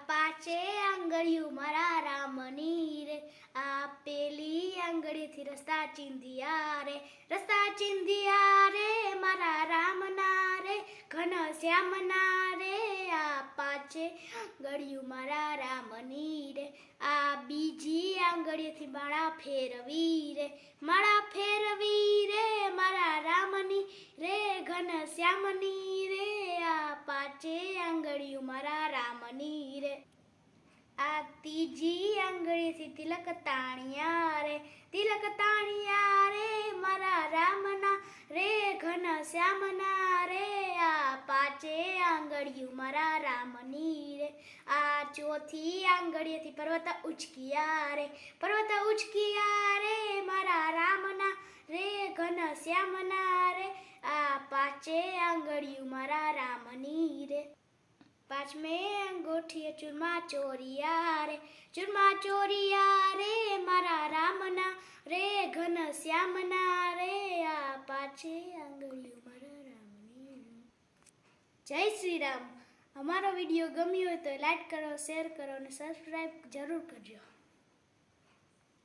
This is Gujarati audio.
પાંચે આંગળીઓ મારા રામની રે, આ પેલી આંગળીથી રસ્તા ચીંધ્યા રે, રસ્તા ચીંધ્યા રે મારા રામના રે, ઘનશ્યામના રે, આ પાંચે આંગળીઓ મારા રામની રે, આ બીજી આંગળીથી માળા ફેરવી રે, માળા ફેરવી રે મારા રામની રે, ઘનશ્યામની રે, આ પાંચે આંગળીઓ મારા રામની રે, આ ત્રીજી આંગળીથી તિલક તાણ્યા રે, તિલક તાણ્યા રે મારા રામના રે, ઘનશ્યામના રે, આ પાંચે આંગળીઓ મારા રામની રે, આ ચોથી આંગળીએથી પર્વત ઉચકિયા રે, પર્વત ઉચકિયા રે મારા રામના રે, ઘનશ્યામના રે, આ પાંચે આંગળીઓ મારા રામની રે, પાંચમે અંગૂઠીએ ચૂરમા ચોરિયા રે, ચૂરમા ચોરિયા રે મારા રામના રે, ઘનશ્યામના રે, આ પાંચે આંગળીઓ મારા રામની રે. જય શ્રી રામ. અમારો વિડીયો ગમ્યો હોય તો લાઈક કરો, શેર કરો અને સબસ્ક્રાઈબ જરૂર કરજો.